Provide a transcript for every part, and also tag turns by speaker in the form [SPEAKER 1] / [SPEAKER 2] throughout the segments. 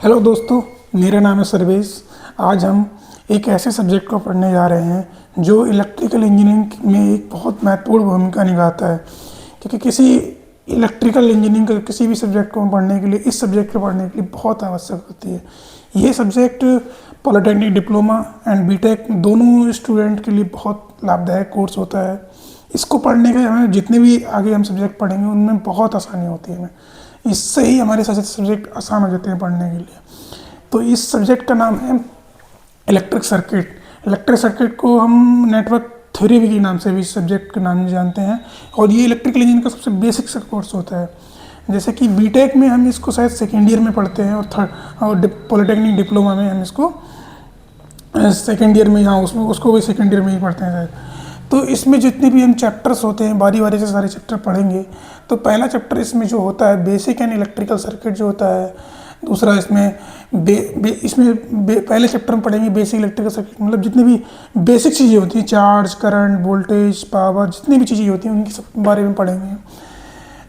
[SPEAKER 1] Hello दोस्तों, मेरा नाम है सर्वेश। आज हम एक ऐसे सब्जेक्ट को पढ़ने जा रहे हैं जो इलेक्ट्रिकल इंजीनियरिंग में एक बहुत महत्वपूर्ण भूमिका निभाता है। क्योंकि किसी इलेक्ट्रिकल इंजीनियरिंग का किसी भी सब्जेक्ट को पढ़ने के लिए इस सब्जेक्ट को पढ़ने के लिए बहुत आवश्यक होती है। ये subject polytechnic diploma and BTech दोनों स्टूडेंट के लिए बहुत लाभदायक कोर्स होता है। इसको पढ़ने के हमें जितने भी आगे हम सब्जेक्ट पढ़ेंगे उनमें बहुत आसानी होती है। हमें इससे ही हमारे सारे सब्जेक्ट आसान हो जाते हैं पढ़ने के लिए। तो इस सब्जेक्ट का नाम है इलेक्ट्रिक सर्किट। इलेक्ट्रिक सर्किट को हम नेटवर्क थ्योरी के नाम से भी इस सब्जेक्ट के नाम से जानते हैं और ये इलेक्ट्रिकल इंजीनियरिंग का सबसे बेसिक सा कोर्स होता है। जैसे कि बीटेक में हम इसको शायद सेकेंड ईयर में पढ़ते हैं और पॉलिटेक्निक डिप्लोमा में हम इसको सेकेंड ईयर में, यहाँ उसमें उसको भी सेकेंड ईयर में ही पढ़ते हैं शायद। तो इसमें जितने भी हम चैप्टर्स होते हैं बारी बारी से सारे चैप्टर पढ़ेंगे। तो पहला चैप्टर इसमें जो होता है बेसिक एंड इलेक्ट्रिकल सर्किट जो होता है। दूसरा इसमें पहले चैप्टर में पढ़ेंगे बेसिक इलेक्ट्रिकल सर्किट, मतलब जितनी भी बेसिक चीज़ें होती हैं, चार्ज, करंट, वोल्टेज, पावर, जितनी भी चीज़ें होती हैं उनकी सब बारे में पढ़ेंगे।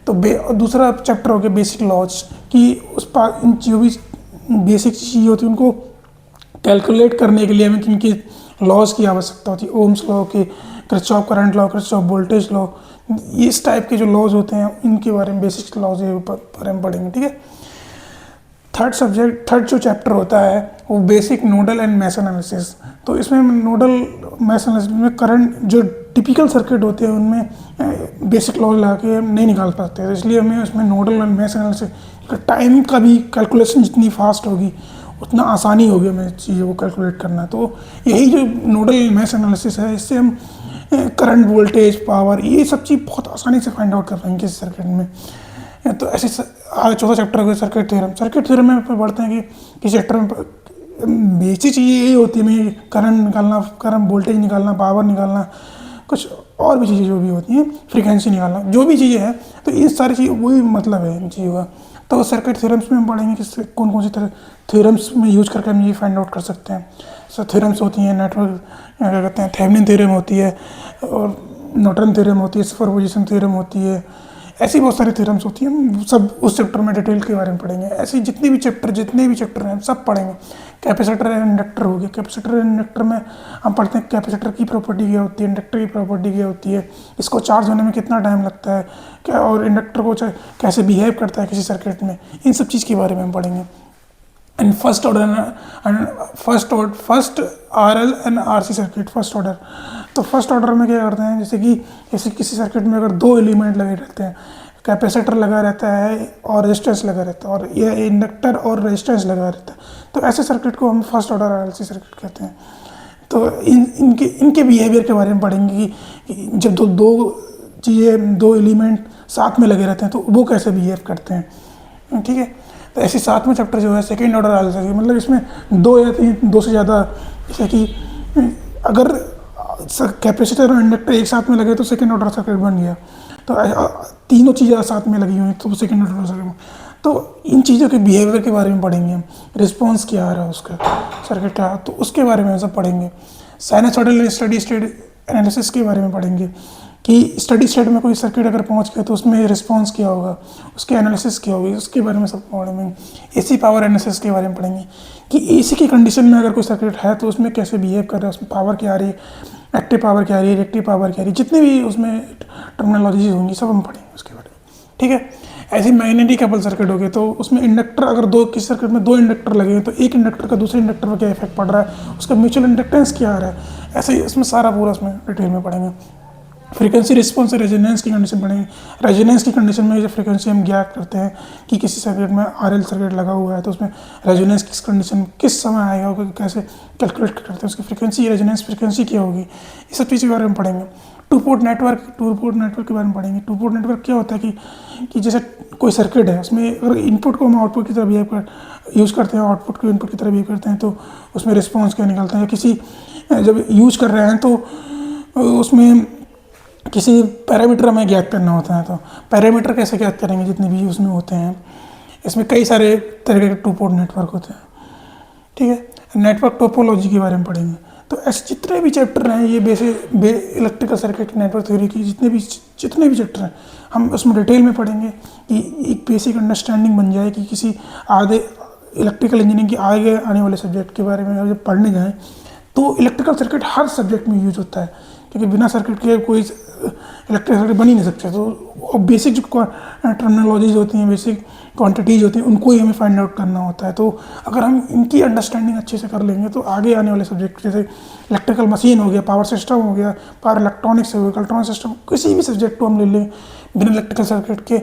[SPEAKER 1] तो दूसरा चैप्टर हो गया बेसिक लॉज कि इन जो भी बेसिक चीज़ें होती हैं उनको कैलकुलेट करने के लिए हमें किनकी लॉज की आवश्यकता होती है। ओम्स लॉ के, Kirchhoff current law, Kirchhoff voltage law, इस टाइप के जो लॉज होते हैं इनके बारे में बेसिक लॉज के बारे में पढ़ेंगे। ठीक है। थर्ड जो चैप्टर होता है वो basic nodal and mesh analysis. तो इसमें नोडल मैश एनालिसिस में करंट जो टिपिकल सर्किट होते हैं उनमें बेसिक लॉज लगा के नहीं निकाल पाते हैं, तो इसलिए हमें उसमें nodal and mesh analysis time का भी कैलकुलेशन जितनी फास्ट होगी उतना आसानी होगी हमें चीज़ों को कैलकुलेट करना। तो यही जो नोडल मैश एनालिसिस है इससे हम करंट, वोल्टेज, पावर, ये सब चीज़ बहुत आसानी से फाइंड आउट कर पाएंगे किसी सर्किट में। तो ऐसे चौथा चैप्टर हो गया सर्किट थ्योरम। सर्किट थ्योरम में पढ़ते हैं कि किसी चैप्टर में बेसिक चीज़ें यही होती है, करंट निकालना, करंट वोल्टेज निकालना, पावर निकालना, कुछ और भी चीज़ें जो भी होती हैं, फ्रीक्वेंसी निकालना, जो भी चीज़ें हैं। तो ये सारी चीज़ वही मतलब है इन चीज़ों का। तो सर्किट थ्योरम्स में हम पढ़ेंगे कि कौन कौन सी तरह थ्योरम्स में यूज करके हम ये फाइंड आउट कर सकते हैं। सो थ्योरम्स होती हैं नेटवर्क, क्या कहते हैं, थेवेनिन थ्योरम होती है और नॉर्टन थ्योरम होती है, सुपरपोजिशन थ्योरम होती है। ऐसी बहुत सारी थ्योरम्स होती हैं, हम सब उस चैप्टर में डिटेल के बारे में पढ़ेंगे। ऐसे जितने भी चैप्टर हैं हम सब पढ़ेंगे। कैपेसिटर एंड इंडक्टर हो गया। कैपेसिटर एंड इंडक्टर में हम पढ़ते हैं कैपेसिटर की प्रॉपर्टी क्या होती है, इंडक्टर की प्रॉपर्टी क्या होती है, इसको चार्ज होने में कितना टाइम लगता है क्या, और इंडक्टर को कैसे बिहेव करता है किसी सर्किट में, इन सब चीज़ के बारे में हम पढ़ेंगे। And first RL and RC circuit, first order. तो फर्स्ट ऑर्डर में क्या करते हैं, जैसे किसी सर्किट में अगर दो एलिमेंट लगे रहते हैं, कैपेसिटर लगा रहता है और रेजिस्टेंस लगा रहता है, और यह इंडक्टर और रेजिस्टेंस लगा रहता है, तो ऐसे सर्किट को हम फर्स्ट ऑर्डर RLC सर्किट कहते हैं। तो इनके बिहेवियर के बारे में पढ़ेंगे कि जब दो एलिमेंट साथ में लगे रहते हैं तो वो कैसे बिहेव करते हैं। ठीक है। तो ऐसे सातवें चैप्टर जो है सेकेंड ऑर्डर RLC, मतलब इसमें दो से ज़्यादा, जैसे कि अगर कैपेसिटर और इंडक्टर एक साथ में लगे तो सेकेंड ऑर्डर सर्किट बन गया। तो तीनों चीज़ें साथ में लगी हुई तो सेकेंड ऑर्डर सर्किट। तो इन चीज़ों के बिहेवियर के बारे में पढ़ेंगे हम, रिस्पॉन्स क्या आ रहा है उसका सर्किट का, तो उसके बारे में हम सब पढ़ेंगे। साइनसॉइडल स्टडी स्टेट एनालिसिस के बारे में पढ़ेंगे कि स्टडी स्टेट में कोई सर्किट अगर पहुंच गया तो उसमें रिस्पांस क्या होगा, उसके एनालिसिस क्या होगी, उसके बारे में सब पढ़ेंगे। एसी पावर एनालिसिस के बारे में पढ़ेंगे कि एसी की कंडीशन में अगर कोई सर्किट है तो उसमें कैसे बिहेव कर रहा है, उसमें पावर क्या आ रही है, एक्टिव पावर क्या आ रही है, रिएक्टिव पावर क्या आ रही है, जितने भी उसमें टर्मिनोलॉजीज होंगी सब हम पढ़ेंगे उसके बारे में। ठीक है। ऐसे मैग्नेटिक कपल सर्किट हो गए तो उसमें इंडक्टर, अगर किसी सर्किट में दो इंडक्टर लगे हैं तो एक इंडक्टर का दूसरे इंडक्टर पर क्या इफेक्ट पड़ रहा है, उसका म्यूचुअल इंडक्टेंस क्या आ रहा है, ऐसे ही इसमें सारा पूरा उसमें डिटेल में पढ़ेंगे। फ्रीक्वेंसी रिस्पॉन्स और रेजोनेंस की कंडीशन पढ़ेंगे। रेजोनेंस की कंडीशन में जो फ्रीक्वेंसी हम ज्ञात करते हैं कि किसी सर्किट में RL सर्किट लगा हुआ है तो उसमें रेजोनेंस किस कंडीशन किस समय आएगा, कैसे कैलकुलेट करते हैं, उसकी फ्रीक्वेंसी, रेजोनेंस फ्रीक्वेंसी क्या होगी, ये सब चीज़ के बारे में पढ़ेंगे। टू पोर्ट नेटवर्क के बारे में पढ़ेंगे। टू पोर्ट नेटवर्क क्या होता है कि जैसे कोई सर्किट है उसमें अगर इनपुट को हम आउटपुट की तरह बिहेव यूज़ करते हैं, आउटपुट को इनपुट की तरह बिहेव करते हैं तो उसमें रिस्पॉन्स क्या निकलता है। किसी जब यूज़ कर रहे हैं तो उसमें किसी पैरामीटर हमें ज्ञात करना होता है, तो पैरामीटर कैसे ज्ञात करेंगे, जितने भी उसमें होते हैं। इसमें कई सारे तरह के टू पोर्ट नेटवर्क होते हैं। ठीक है। नेटवर्क टोपोलॉजी के बारे में पढ़ेंगे। तो ऐसे जितने भी चैप्टर हैं ये इलेक्ट्रिकल सर्किट, नेटवर्क थ्योरी की जितने भी चैप्टर हैं हम उसमें डिटेल में पढ़ेंगे कि एक बेसिक अंडरस्टैंडिंग बन जाए कि इलेक्ट्रिकल इंजीनियरिंग के आगे आने वाले सब्जेक्ट के बारे में जब पढ़ने जाएँ तो इलेक्ट्रिकल सर्किट हर सब्जेक्ट में यूज होता है, क्योंकि बिना सर्किट के कोई इलेक्ट्रिकल सर्किट बन ही नहीं सकते। तो बेसिक जो टर्मिनोलॉजीज होती हैं, बेसिक क्वांटिटीज़ होती हैं, उनको ही हमें फाइंड आउट करना होता है। तो अगर हम इनकी अंडरस्टैंडिंग अच्छे से कर लेंगे तो आगे आने वाले सब्जेक्ट जैसे इलेक्ट्रिकल मशीन हो गया, पावर सिस्टम हो गया, पावर इलेक्ट्रॉनिक्स हो गया, इलेक्ट्रॉनिक सिस्टम, किसी भी सब्जेक्ट को हम ले लें बिना इलेक्ट्रिकल सर्किट के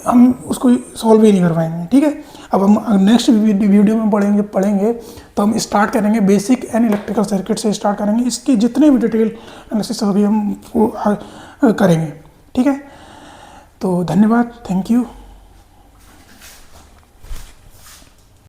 [SPEAKER 1] हम उसको सॉल्व ही नहीं कर पाएंगे। ठीक है, अब हम नेक्स्ट वीडियो में पढ़ेंगे तो हम स्टार्ट करेंगे बेसिक एंड इलेक्ट्रिकल सर्किट से स्टार्ट करेंगे। इसकी जितने भी डिटेल एनालिसिस होगी हम वो करेंगे। ठीक है, तो धन्यवाद, थैंक यू।